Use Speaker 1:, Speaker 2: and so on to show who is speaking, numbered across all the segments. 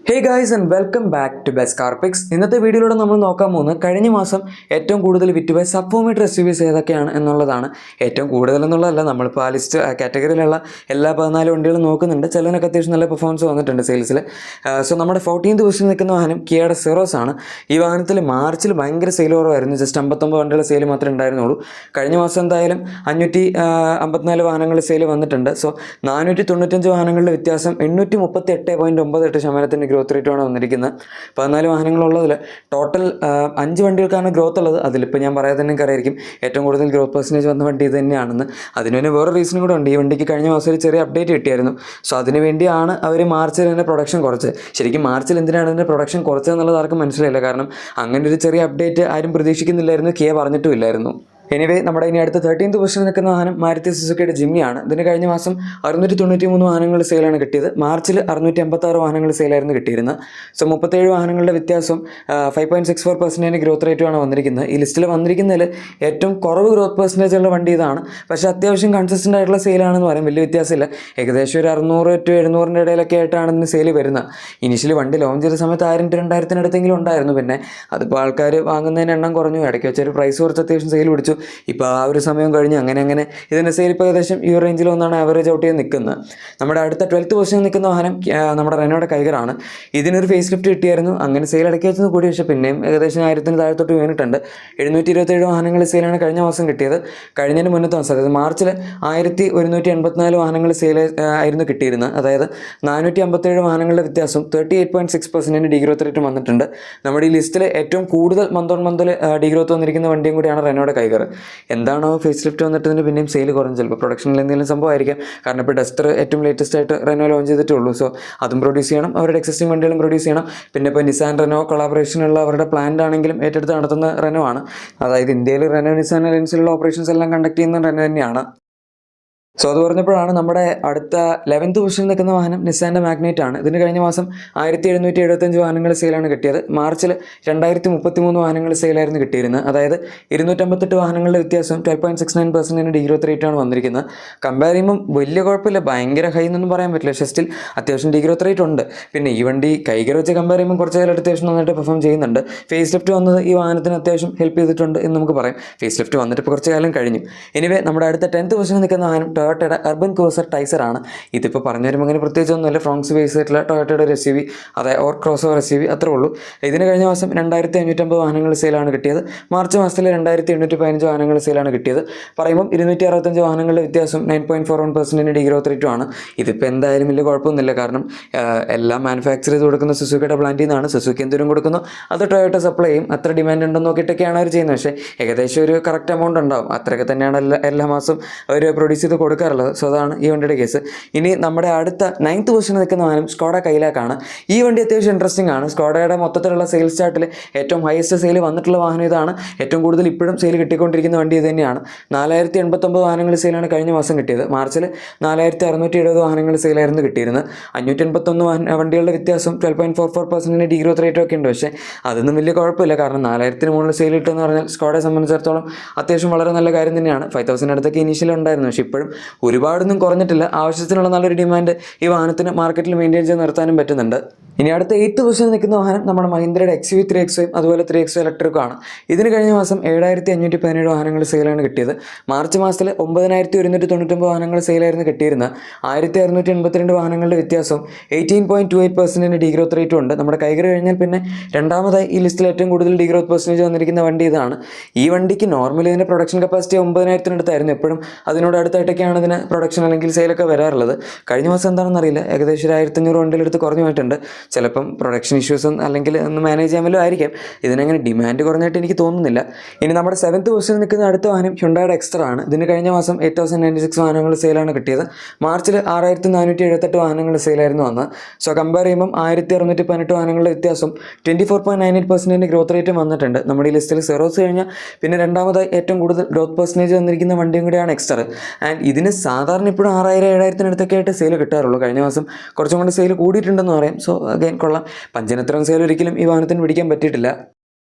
Speaker 1: Hey guys and welcome back to best car picks. ഇന്നത്തെ വീഡിയോയിലൂടെ നമ്മൾ നോക്കാൻ പോകുന്നത് കഴിഞ്ഞ മാസം ഏറ്റവും കൂടുതൽ വിറ്റുപോയ സബ്ഫോമീറ്റർ എസ്യുവിസ് ഏതൊക്കെയാണ് എന്നുള്ളതാണ്. ഏറ്റവും കൂടുതൽ എന്നുള്ളതല്ല, നമ്മളിപ്പോൾ ആ ലിസ്റ്റ് കാറ്റഗറിയിലുള്ള എല്ലാ 14 വണ്ടികളും നോക്കുന്നുണ്ട്. ചിലതിനൊക്കെ അത്യാവശ്യം നല്ല പെർഫോമൻസ് വന്നിട്ടുണ്ട് സെയിൽസിൽ. സോ നമ്മുടെ 14th പൊസിഷനിൽ നിൽക്കുന്ന വാഹനം കിയയുടെ സെറോസ് ആണ്. ഈ വാഹനത്തിൽ മാർച്ചിൽ ഭയങ്കര സെയിൽ കുറവായിരുന്നു. ജസ്റ്റ് 59 വണ്ടികളുടെ സെയിൽ മാത്രമേ ഉണ്ടായിരുന്നുള്ളൂ. കഴിഞ്ഞ മാസം എന്തായാലും 554 വാഹനങ്ങൾ സെയിൽ വന്നിട്ടുണ്ട്. സോ 495 വാഹനങ്ങളുടെ വ്യത്യാസം 838.98% ഗ്രോത്ത് റേറ്റുമാണ് വന്നിരിക്കുന്നത്. 14 വാഹനങ്ങളുള്ളതിൽ ടോട്ടൽ 5 വണ്ടികൾക്കാണ് ഗ്രോത്ത് ഉള്ളത്. അതിലിപ്പോൾ ഞാൻ പറയാതെ തന്നെ അറിയായിരിക്കും ഏറ്റവും കൂടുതൽ ഗ്രോത്ത് പെർസെൻറ്റേജ് വന്ന വണ്ടി ഇത് തന്നെയാണെന്ന്. അതിന് തന്നെ വേറെ റീസൺ കൂടെ ഉണ്ട്. ഈ വണ്ടിക്ക് കഴിഞ്ഞ മാസം ഒരു ചെറിയ അപ്ഡേറ്റ് കിട്ടിയായിരുന്നു. സോ അതിന് വേണ്ടിയാണ് അവർ മാർച്ചിൽ തന്നെ പ്രൊഡക്ഷൻ കുറച്ച്. ശരിക്കും മാർച്ചിൽ എന്തിനാണ് ഇതിൻ്റെ പ്രൊഡക്ഷൻ കുറച്ചതെന്നുള്ളത് ആർക്കും മനസ്സിലായില്ല. കാരണം അങ്ങനെ ഒരു ചെറിയ അപ്ഡേറ്റ് ആരും പ്രതീക്ഷിക്കുന്നില്ലായിരുന്നു, കിയ പറഞ്ഞിട്ടുമില്ലായിരുന്നു. എനിവേ, നമ്മുടെ ഇനി അടുത്ത 13th പൊസിഷനിൽ നിൽക്കുന്ന വാഹനം മാരുതി സുസുക്കിയുടെ ജിമ്നിയാണ്. ഇതിന് കഴിഞ്ഞ മാസം 693 വാഹനങ്ങൾ സെയിലാണ് കിട്ടിയത്. മാർച്ചിൽ 656 വാഹനങ്ങൾ സെയിലായിരുന്നു കിട്ടിയിരുന്നത്. സോ 37 വാഹനങ്ങളുടെ വ്യത്യാസം 5.64% ഗ്രോത്ത് റേറ്റുമാണ് വന്നിരിക്കുന്നത്. ഈ ലിസ്റ്റിൽ വന്നിരിക്കുന്നതിൽ ഏറ്റവും കുറവ് ഗ്രോത്ത് പെർസെൻറ്റേജ് ഉള്ള വണ്ടി ഇതാണ്. പക്ഷേ അത്യാവശ്യം കൺസിസ്റ്റൻ്റ് ആയിട്ടുള്ള സെയിലാണെന്ന് പറയാം. വലിയ വ്യത്യാസമില്ല. ഏകദേശം ഒരു 600 to 700 ഇടയിലൊക്കെ ആയിട്ടാണ് ഇതിന് സെയിൽ വരുന്നത്. ഇനിഷ്യലി വണ്ടി ലോഞ്ച് ചെയ്ത സമയത്ത് 1000 to 2000 അടുത്തെങ്കിലും ഉണ്ടായിരുന്നു. പിന്നെ അതിപ്പോൾ ആൾക്കാർ വാങ്ങുന്നതിന് എണ്ണം കുറഞ്ഞു. ഇടയ്ക്ക് വെച്ചൊരു പ്രൈസ് കുറച്ച് അത്യാവശ്യം സെയിൽ പിടിച്ചു. ഇപ്പോൾ ആ ഒരു സമയം കഴിഞ്ഞ് അങ്ങനെ ഇതിൻ്റെ സെയിൽ ഇപ്പോൾ ഏകദേശം ഈ റേഞ്ചിൽ ഒന്നാണ് ആവറേജ് ഔട്ട് ചെയ്ത് നിൽക്കുന്നത്. നമ്മുടെ അടുത്ത 12th പൊസിഷനിൽ നിൽക്കുന്ന വാഹനം നമ്മുടെ റെനോയുടെ കൈഗറാണ്. ഇതിനൊരു ഫേസ് ലിഫ്റ്റ് കിട്ടിയായിരുന്നു. അങ്ങനെ സെയിൽ ഇടയ്ക്ക് വെച്ചത് കൂടി, പക്ഷേ പിന്നെയും ഏകദേശം 1000 താഴത്തോട്ട് വീണിട്ടുണ്ട്. 727 വാഹനങ്ങൾ സെയിലാണ് കഴിഞ്ഞ മാസം കിട്ടിയത്. കഴിഞ്ഞതിന് മുന്നത്തെ മാസം, അതായത് മാർച്ചിൽ 1184 വാഹനങ്ങൾ സെയിൽ ആയിരുന്നു കിട്ടിയിരുന്നത്. അതായത് 457 വാഹനങ്ങളുടെ വ്യത്യാസം 38.6% ഡീഗ്രോത്ത് റേറ്റ് വന്നിട്ടുണ്ട്. നമ്മുടെ ഈ ലിസ്റ്റിൽ ഏറ്റവും കൂടുതൽ മന്ത് ഓൺ മന്തിൽ ഡീഗ്രോത്ത് വന്നിരിക്കുന്ന വണ്ടിയും കൂടിയാണ് റെനോയുടെ കൈഗർ. എന്താണോ ഫേസ് ലിഫ്റ്റ് വന്നിട്ടതിന് പിന്നെയും സെയിൽ കുറഞ്ഞു. ചിലപ്പോൾ പ്രൊഡക്ഷനിൽ എന്തെങ്കിലും സംഭവമായിരിക്കാം. കാരണം ഇപ്പോൾ ഡസ്റ്റർ ഏറ്റവും ലേറ്റസ്റ്റ് ആയിട്ട് റെനോ ലോഞ്ച് ചെയ്തിട്ടുള്ളൂ. സോ അതും പ്രൊഡ്യൂസ് ചെയ്യണം, അവരുടെ എക്സിസ്റ്റിംഗ് വണ്ടികളും പ്രൊഡ്യൂസ് ചെയ്യണം. പിന്നെ ഇപ്പോൾ നിസാൻ റെനോ കൊളാബറേഷനുള്ള അവരുടെ പ്ലാന്റ് ആണെങ്കിലും ഏറ്റെടുത്ത് നടത്തുന്ന റെനോ ആണ്. അതായത് ഇന്ത്യയിൽ റെനോ നിസാൻ അലയൻസിലുള്ള ഓപ്പറേഷൻസ് എല്ലാം കണ്ടക്ട് ചെയ്യുന്ന റെനോ തന്നെയാണ്. സോ അത് പറഞ്ഞപ്പോഴാണ് നമ്മുടെ അടുത്ത 11th പൊസിഷനിൽ നിൽക്കുന്ന വാഹനം നിസാൻ്റെ മാഗ്നൈറ്റ് ആണ്. ഇതിന് കഴിഞ്ഞ മാസം 1775 വാഹനങ്ങൾ സെയിലാണ് കിട്ടിയത്. മാർച്ചിൽ 2033 വാഹനങ്ങൾ സെയിലായിരുന്നു കിട്ടിയിരുന്നത്. അതായത് 258 വാഹനങ്ങളുടെ വ്യത്യാസം 12.69% ഡീഗ്രോത്ത് റേറ്റാണ് വന്നിരിക്കുന്നത്. കമ്പയർ ചെയ്യുമ്പം വലിയ കുഴപ്പമില്ല, ഭയങ്കര ഹൈ എന്നൊന്നും പറയാൻ പറ്റില്ല. പക്ഷേ സ്റ്റിൽ അത്യാവശ്യം ഡീഗ്രോത്ത് റേറ്റ് ഉണ്ട്. പിന്നെ ഈ വണ്ടി കൈകർ വെച്ച് കമ്പയർ ചെയ്യുമ്പോൾ കുറച്ച് കാലം അത്യാവശ്യം നന്നായിട്ട് പെർഫോം ചെയ്യുന്നുണ്ട്. ഫേസ് ലിഫ്റ്റ് വന്നത് ഈ വാഹനത്തിന് അത്യാവശ്യം ഹെൽപ്പ് ചെയ്തിട്ടുണ്ട് എന്ന് നമുക്ക് പറയാം. ഫേസ് ലിഫ്റ്റ് വന്നിട്ട് ഇപ്പോൾ കുറച്ച് കാലം കഴിഞ്ഞു. എനിവേ, നമ്മുടെ അടുത്ത 10th പൊസിഷനിൽ നിൽക്കുന്ന വാഹനം ടൊയോട്ടയുടെ അർബൻ ക്രൂസർ ടൈസർ ആണ്. ഇതിപ്പോൾ പറഞ്ഞു വരുമ്പോൾ അങ്ങനെ പ്രത്യേകിച്ചൊന്നുമില്ല. ഫ്രോങ്സ് ബേസ് ആയിട്ടുള്ള ടൊയോട്ടയുടെ ഒരു SUV, അതായത് ഓർ ക്രോസ് ഓവർ SUV അത്രേ ഉള്ളൂ. ഇതിന് കഴിഞ്ഞ മാസം 2550 വാഹനങ്ങൾ സെയിലാണ് കിട്ടിയത്. മാർച്ച് മാസത്തിൽ 2815 വാഹനങ്ങൾ സെയിലാണ് കിട്ടിയത്. പറയുമ്പം 265 വാഹനങ്ങളുടെ വ്യത്യാസം 9.41% ഡീഗ്രോത്ത് റേറ്റുമാണ്. ഇതിപ്പോൾ എന്തായാലും വലിയ കുഴപ്പമൊന്നുമില്ല. കാരണം എല്ലാം മാനുഫാക്ചർ ചെയ്ത് കൊടുക്കുന്ന സുസുക്കിയുടെ പ്ലാന്റിൽ നിന്നാണ്. സുസുക്കി എന്തെങ്കിലും കൊടുക്കുന്നു അത് ടൊയോട്ട സപ്ലൈ ചെയ്യും. അത്ര ഡിമാൻഡ് ഉണ്ടെന്ന് നോക്കിയിട്ടൊക്കെയാണ് അവർ ചെയ്യുന്നത്. പക്ഷേ ഏകദേശം ഒരു കറക്റ്റ് എമൗണ്ട് ഉണ്ടാവും. അത്രയൊക്കെ തന്നെയാണ് എല്ലാ മാസം അവർ പ്രൊഡ്യൂസ് ചെയ്ത് കൊടുക്കാറുള്ളത്. സോ അതാണ് ഈ വണ്ടിയുടെ കേസ്. ഇനി നമ്മുടെ അടുത്ത 9th പൊസിഷനിൽ നിൽക്കുന്ന വാഹനം സ്കോഡ കൈലാക്കാണ്. ഈ വണ്ടി അത്യാവശ്യം ഇൻട്രസ്റ്റിംഗ് ആണ്. സ്കോഡയുടെ മൊത്തത്തിലുള്ള സെയിൽസ് ചാർട്ടിൽ ഏറ്റവും ഹയസ്റ്റ് സെയിൽ വന്നിട്ടുള്ള വാഹനം ഇതാണ്. ഏറ്റവും കൂടുതൽ ഇപ്പോഴും സെയിൽ കിട്ടിക്കൊണ്ടിരിക്കുന്ന വണ്ടി ഇത് തന്നെയാണ്. 4089 വാഹനങ്ങൾ സെയിലാണ് കഴിഞ്ഞ മാസം കിട്ടിയത്. മാർച്ചിൽ 4670 വാഹനങ്ങൾ സെയിലായിരുന്നു കിട്ടിയിരുന്നത്. 581 വണ്ടികളുടെ വ്യത്യാസം 12.44% ഡീഗ്രോത്ത് റേറ്റ് ഒക്കെ ഉണ്ട്. പക്ഷേ അതൊന്നും വലിയ കുഴപ്പമില്ല. കാരണം 4000 മുകളിൽ സെയിൽ കിട്ടുമെന്ന് പറഞ്ഞാൽ സ്കോഡയെ സംബന്ധിച്ചിടത്തോളം അത്യാവശ്യം വളരെ നല്ല കാര്യം തന്നെയാണ്. 5000 അടുത്തൊക്കെ ഇനീഷ്യൽ ഉണ്ടായിരുന്നു. പക്ഷേ ഇപ്പോഴും ഒരുപാടൊന്നും കുറഞ്ഞിട്ടില്ല. ആവശ്യത്തിനുള്ള നല്ലൊരു ഡിമാൻഡ് ഈ വാഹനത്തിന് മാർക്കറ്റിൽ മെയിൻറ്റെയിൻ ചെയ്ത് നിർത്താനും പറ്റുന്നുണ്ട്. ഇനി അടുത്ത 8th പൊസിഷനിൽ നിൽക്കുന്ന വാഹനം നമ്മുടെ മഹീന്ദ്രയുടെ XUV 3XO അതുപോലെ 3XO ഇലക്ട്രിക്കും ആണ്. ഇതിന് കഴിഞ്ഞ മാസം 7517 വാഹനങ്ങൾ സെയിലാണ് കിട്ടിയത്. മാർച്ച് മാസത്തിൽ 9199 വാഹനങ്ങൾ സെയിലായിരുന്നു കിട്ടിയിരുന്നത്. 1682 വാഹനങ്ങളുടെ വ്യത്യാസം 18.28% ഡീഗ്രോത്ത് റേറ്റും ഉണ്ട്. നമ്മുടെ കൈകറി കഴിഞ്ഞാൽ പിന്നെ രണ്ടാമതായി ഈ ലിസ്റ്റിൽ ഏറ്റവും കൂടുതൽ ഡീഗ്രോത്ത് പെർസെൻറ്റേജ് വന്നിരിക്കുന്ന വണ്ടി ഇതാണ്. ഈ വണ്ടിക്ക് നോർമലി ഇതിൻ്റെ പ്രൊഡക്ഷൻ കപ്പാസിറ്റി 9000 എപ്പോഴും അതിനോട് അടുത്തായിട്ടൊക്കെയാണ് ഇതിന് പ്രൊഡക്ഷൻ അല്ലെങ്കിൽ സെയിലൊക്കെ വരാറുള്ളത്. കഴിഞ്ഞ മാസം എന്താണെന്ന് അറിയില്ല, ഏകദേശം 1500 വണ്ടിയിലെടുത്ത് കുറഞ്ഞു പോയിട്ടുണ്ട്. ചിലപ്പം പ്രൊഡക്ഷൻ ഇഷ്യൂസും അല്ലെങ്കിൽ ഒന്ന് മാനേജ് ചെയ്യാൻ വല്ലതും ആയിരിക്കാം. ഇതിനങ്ങനെ ഡിമാൻഡ് കുറഞ്ഞായിട്ട് എനിക്ക് തോന്നുന്നില്ല. ഇനി നമ്മുടെ 7th പൊസിഷനിൽ നിൽക്കുന്ന അടുത്ത വാഹനം ഹ്യുണ്ടായുടെ എക്സ്ട്രാ ആണ്. ഇതിന് കഴിഞ്ഞ മാസം 8096 വാഹനങ്ങൾ സെയിലാണ് കിട്ടിയത്. മാർച്ചിൽ 6478 വാഹനങ്ങൾ സെയിലായിരുന്നു വന്നത്. സോ കമ്പയർ ചെയ്യുമ്പം 1618 വാഹനങ്ങളുടെ വ്യത്യാസം 24.98% ഗ്രോത്ത് റേറ്റും വന്നിട്ടുണ്ട്. നമ്മുടെ ഈ ലിസ്റ്റിൽ സെറോസ് കഴിഞ്ഞാൽ പിന്നെ രണ്ടാമതായി ഏറ്റവും കൂടുതൽ ഗ്രോത്ത് പെർസെൻറ്റേജ് വന്നിരിക്കുന്ന വണ്ടിയും കൂടിയാണ് എക്സ്ട്രാ. ആൻഡ് ഇതിന് സാധാരണ ഇപ്പോഴും 6000-7000 അടുത്തൊക്കെ ആയിട്ട് സെയിൽ കിട്ടാറുള്ളൂ. കഴിഞ്ഞ മാസം കുറച്ചും കൂടി സെയിൽ കൂടിയിട്ടുണ്ടെന്ന് പറയാം. സോ അഗൈൻ കൊള്ളാം. പഞ്ചനത്രം സെയിൽ ഒരിക്കലും ഈ വാഹനത്തിന് പിടിക്കാൻ പറ്റിയിട്ടില്ല.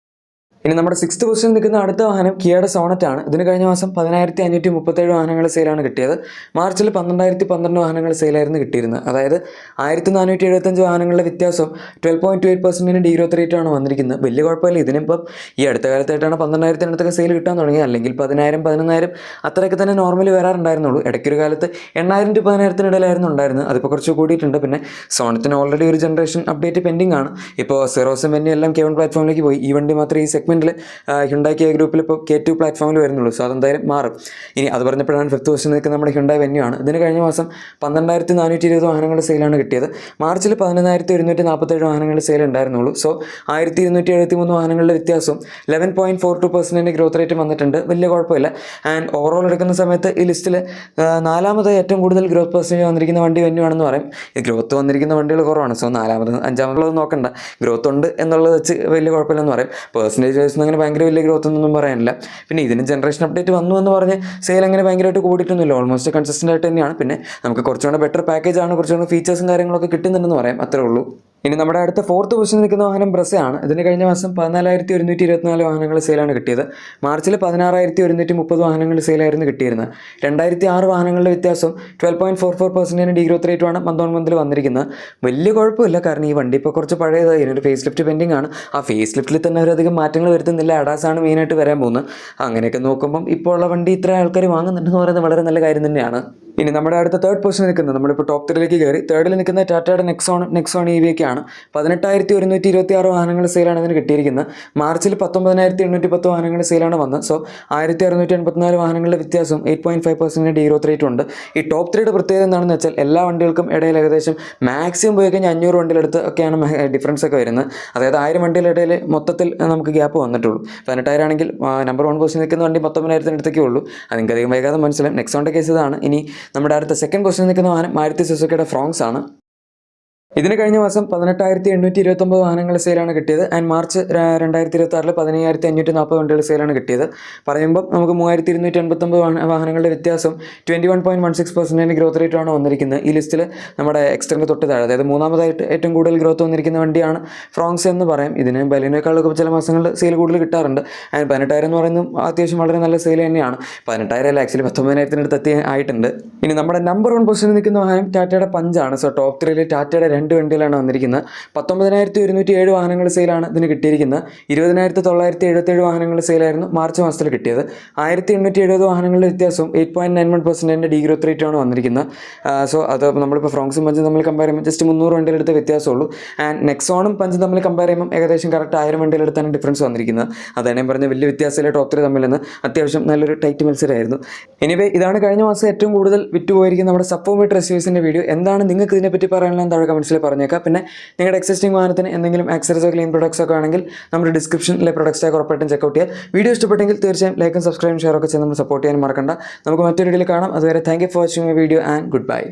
Speaker 1: ഇനി നമ്മുടെ 6th പൊസിഷനിൽ നിൽക്കുന്ന അടുത്ത വാഹനം കിയയുടെ സോണറ്റ് ആണ്. ഇതിന് കഴിഞ്ഞ മാസം 10,537 വാഹനങ്ങൾ സെയിലാണ് കിട്ടിയത്. മാർച്ചിൽ 12,012 വാഹനങ്ങൾ സെയിലായിരുന്നു കിട്ടിയിരുന്നത്. അതായത് 1,475 വാഹനങ്ങളുടെ വ്യത്യാസം 12.28% ഡീഗ്രോത്ത് റേറ്റ് ആണ് വന്നിരിക്കുന്നത്. വലിയ കുഴപ്പമില്ല. ഇതിനിപ്പം ഈ അടുത്ത കാലത്തായിട്ടാണ് 12,000 സെയിൽ കിട്ടാൻ തുടങ്ങിയത്. അല്ലെങ്കിൽ 10,000 11,000 അത്രയൊക്കെ തന്നെ നോർമലി വരാറുണ്ടായിരുന്നുള്ളൂ. ഇടയ്ക്കൊരു കാലത്ത് 8,000 to 10,000 ഉണ്ടായിരുന്നു. അതിപ്പോൾ കുറച്ച് കൂടിയിട്ടുണ്ട്. പിന്നെ സോണറ്റിന് ഓൾറെഡി ഒരു ജനറേഷൻ അപ്ഡേറ്റ് പെൻഡിങ് ആണ്. ഇപ്പോൾ സെറോസും വെന്യൂ എല്ലാം K1 പ്ലാറ്റ്ഫോമിലേക്ക് പോയി. ഈ വണ്ടി മാത്രമേ ഈ സെഗ്മെൻറ്റിൽ ഹ്യുണ്ടായി Kia ഗ്രൂപ്പിൽ ഇപ്പോൾ K2 പ്ലാറ്റ്ഫോമിൽ വരുന്നുള്ളൂ. സോ അതെന്തായാലും മാറും. ഇനി അത് പറഞ്ഞപ്പോഴാണ് 5th പൊസിഷനിൽ നിൽക്കുന്ന നമ്മുടെ ഹ്യുണ്ടായി വെന്യൂ ആണ്. ഇതിന് കഴിഞ്ഞ മാസം 12,420 വാഹനങ്ങളുടെ സെയിലാണ് കിട്ടിയത്. മാർച്ചിൽ 11,147 വാഹനങ്ങളുടെ സെയിൽ ഉണ്ടായിരുന്നുള്ളൂ. സോ 1,273 വാഹനങ്ങളുടെ വ്യത്യാസം 11.42% ഗ്രോത്ത് റേറ്റ് വന്നിട്ടുണ്ട്. വലിയ കുഴപ്പമില്ല. ആൻഡ് ഓവറോൾ എടുക്കുന്ന സമയത്ത് ഈ ലിസ്റ്റിൽ 4ാമതായി ഏറ്റവും കൂടുതൽ ഗ്രോത്ത് പെർസെൻറ്റേജ് വന്നിരിക്കുന്ന വണ്ടി വെന്യൂ ആണെന്ന് പറയും. ഈ ഗ്രോത്ത് വന്നിരിക്കുന്ന വണ്ടികൾ കുറവാണ്. സോ 4ാമത് 5ാമതുള്ളത് നോക്കണ്ട, ഗ്രോത്ത് ഉണ്ട് എന്നുള്ളത് വെച്ച് വലിയ കുഴപ്പമില്ലെന്ന് പറയും. പെർസെൻറ്റേജ് വൈസ് അങ്ങനെ ഭയങ്കര വലിയ ഗ്രോത്ത് ഒന്നും പറയാനില്ല. പിന്നെ ഇതിന് ജനറേഷൻ അപ്ഡേറ്റ് വന്നു എന്ന് പറഞ്ഞ് സെയിൽ അങ്ങനെ ഭയങ്കരമായിട്ട് കൂടിയിട്ടൊന്നുമില്ല. ഓൾമോസ്റ്റ് കൺസിസ്റ്റൻ്റ് ആയിട്ട് തന്നെയാണ്. പിന്നെ നമുക്ക് കുറച്ചുകൂടെ ബെറ്റർ പാക്കേജ് ആണ്, കുറച്ചുകൂടെ ഫീച്ചേഴ്സും കാര്യങ്ങളൊക്കെ കിട്ടുന്നുണ്ടെന്ന് പറയാം. അത്രേ ഉള്ളൂ. ഇനി നമ്മുടെ അടുത്ത 4th പൊസിഷനിൽ നിൽക്കുന്ന വാഹനം ബ്രസയാണ്. ഇതിന് കഴിഞ്ഞ മാസം 14,124 വാഹനങ്ങൾ സെയിലാണ് കിട്ടിയത്. മാർച്ചിൽ 16,130 വാഹനങ്ങൾ സെയിലായിരുന്നു കിട്ടിയിരുന്നത്. 2,006 വാഹനങ്ങളുടെ വ്യത്യാസം 12.44% ഡീഗ്രോത്ത് റേറ്റുമാണ് മന്ത് ഓൺ മന്തിൽ വന്നിരിക്കുന്നത്. വലിയ കുഴപ്പമില്ല. കാരണം ഈ വണ്ടി ഇപ്പോൾ കുറച്ച് പഴയതായി. ഇതിനൊരു ഫേസ് ലിഫ്റ്റ് പെൻഡിങ് ആണ്. ആ ഫേസ് ലിഫ്റ്റിൽ തന്നെ അവരധികം മാറ്റങ്ങൾ വരുത്തുന്നില്ല. അഡാസാണ് മെയിനായിട്ട് വരാൻ പോകുന്നത്. അങ്ങനെയൊക്കെ നോക്കുമ്പം ഇപ്പോൾ ഉള്ള വണ്ടി ഇത്ര ആൾക്കാർ വാങ്ങുന്നുണ്ടെന്ന് പറയുന്നത് വളരെ നല്ല കാര്യം തന്നെയാണ്. ഇനി നമ്മുടെ അടുത്ത 3rd പൊസിഷനിൽ നിൽക്കുന്നത്, നമ്മളിപ്പോൾ ടോപ്പ് 3ലേക്ക് കയറി. 3rd നിൽക്കുന്ന ടാറ്റയുടെ നെക്സോൺ EV ആണ്. 18,126 വാഹനങ്ങൾ സെയിലാണ് ഇതിന് കിട്ടിയിരിക്കുന്നത്. മാർച്ചിൽ 19,810 വാഹനങ്ങൾ സെയിലാണ് വന്നത്. സോ 1,684 വാഹനങ്ങളുടെ വ്യത്യാസം 8.5% ഡീഗ്രോത്ത് റേറ്റ് ഉണ്ട്. ഈ ടോപ്പ് 3യുടെ പ്രത്യേകത എന്താണെന്ന് വെച്ചാൽ എല്ലാ വണ്ടികൾക്കും ഇടയിൽ ഏകദേശം മാക്സിമം പോയി കഴിഞ്ഞാൽ 500 വണ്ടികളെടുത്ത് ഒക്കെയാണ് ഡിഫറൻസ് ഒക്കെ വരുന്നത്. അതായത് 1000 വണ്ടികളുടെ ഇടയിൽ മൊത്തത്തിൽ നമുക്ക് ഗ്യാപ്പ് വന്നിട്ടുള്ളൂ. 18,000 ആണെങ്കിൽ നമ്പർ 1 പൊസിഷനിൽ നിൽക്കുന്ന വണ്ടി 19,000 അടുത്തേക്കേ ഉള്ളൂ. അത് നിങ്ങൾക്ക് അധികം വൈകാതെ മനസ്സിലാവും. നെക്സോണിൻ്റെ കേസ് ഇതാണ്. ഇനി നമ്മുടെ അടുത്ത 2nd പൊസിഷനിൽ നിൽക്കുന്ന വാഹനം മാരുതി സുസുക്കിയുടെ ഫ്രോങ്സ് ആണ്. ഇതിന് കഴിഞ്ഞ മാസം 18,829 വാഹനങ്ങൾ സെയിലാണ് കിട്ടിയത്. ആൻഡ് മാർച്ച് 2026 15,540 വണ്ടികൾ സെയിലാണ് കിട്ടിയത്. പറയുമ്പോൾ നമുക്ക് 3,289 വാഹനങ്ങളുടെ വ്യത്യാസം 21.16% ഗ്രോത്ത് റേറ്റാണ് വന്നിരിക്കുന്നത്. ഈ ലിസ്റ്റിൽ നമ്മുടെ എക്സ്റ്ററിന് തൊട്ട് താഴെ, അതായത് 3ാമതായിട്ട് ഏറ്റവും കൂടുതൽ ഗ്രോത്ത് വന്നിരിക്കുന്ന വണ്ടിയാണ് ഫ്രോങ്സ് എന്ന് പറയും. ഇതിന് ബലിനേക്കാളൊക്കെ ചില മാസങ്ങളിൽ സെയിൽ കൂടുതൽ കിട്ടാറുണ്ട്. ആൻഡ് 18,000 എന്ന് പറയുന്നത് അത്യാവശ്യം വളരെ നല്ല സെയിൽ തന്നെയാണ്. 18,000 അല്ല, ആക്ച്വലി 19,000 ആയിട്ടുണ്ട്. ഇനി നമ്മുടെ നമ്പർ 1 പൊസിഷനിൽ നിൽക്കുന്ന വാഹനം ടാറ്റയുടെ പഞ്ചാണ്. സോ ടോപ്പ് 3യിൽ ടാറ്റയുടെ 2 വണ്ടികളാണ് വന്നിരിക്കുന്നത്. 19,107 വാഹനങ്ങൾ സെയിലാണ് ഇതിന് കിട്ടിയിരിക്കുന്നത്. 20,977 വാഹനങ്ങൾ സെയിലായിരുന്നു മാർച്ച് മാസത്തിൽ കിട്ടിയത്. 1,870 വാഹനങ്ങളുടെ വ്യത്യാസം 8.91% ഡീഗ്രോത്ത് റേറ്റാണ് വന്നിരിക്കുന്നത്. സോ അത് നമ്മളിപ്പോൾ ഫ്രോങ്സും പഞ്ചും തമ്മിൽ കമ്പയർ ചെയ്യുമ്പോൾ ജസ്റ്റ് 300 വണ്ടികളെടുത്ത വ്യത്യാസമുള്ളൂ. ആൻഡ് നെക്സോണും പഞ്ചും തമ്മിൽ കമ്പയർ ചെയ്യുമ്പോൾ ഏകദേശം കറക്റ്റ് 1000 വണ്ടികളെടുത്താണ് ഡിഫറൻസ് വന്നിരിക്കുന്നത്. അതാണ് ഞാൻ പറഞ്ഞ വലിയ വ്യത്യാസമില്ല ടോപ്പ് 3 തമ്മിൽ നിന്ന്. അത്യാവശ്യം നല്ലൊരു ടൈറ്റ് മത്സരമായിരുന്നു. എനിവേ, ഇതാണ് കഴിഞ്ഞ മാസം ഏറ്റവും കൂടുതൽ വിറ്റുപോയിരിക്കുന്ന നമ്മുടെ സപ്പോമീറ്റർ SUVസിൻ്റെ വീഡിയോ. എന്താണ് നിങ്ങൾക്ക് ഇതിനെപ്പറ്റി പറയാനുള്ള താഴെ കമൻസിൽ പറഞ്ഞേക്കാം. പിന്നെ നിങ്ങളുടെ എക്സിസ്റ്റിംഗ് വാഹനത്തിന് എന്തെങ്കിലും ആക്സസറീസോ ക്ലീൻ പ്രൊഡക്ട്സ് ഒക്കെ ആണെങ്കിൽ നമ്മുടെ ഡിസ്ക്രിപ്ഷനിലെ പ്രൊഡക്ട്സ് ടാഗ് ഉറപ്പായിട്ടും ചെക്കൗട്ട് ചെയ്യുക. വീഡിയോ ഇഷ്ടപ്പെട്ടെങ്കിൽ തീർച്ചയായും ലൈക്കും സബ്സ്ക്രൈബും ഷെയർ ഒക്കെ ചെയ്ത് നമ്മൾ സപ്പോർട്ട് ചെയ്യാൻ മറക്കണ്ട. നമുക്ക് മറ്റൊരു വീഡിയോയിൽ കാണാം. അതുവരെ thank you for watching my video and good bye.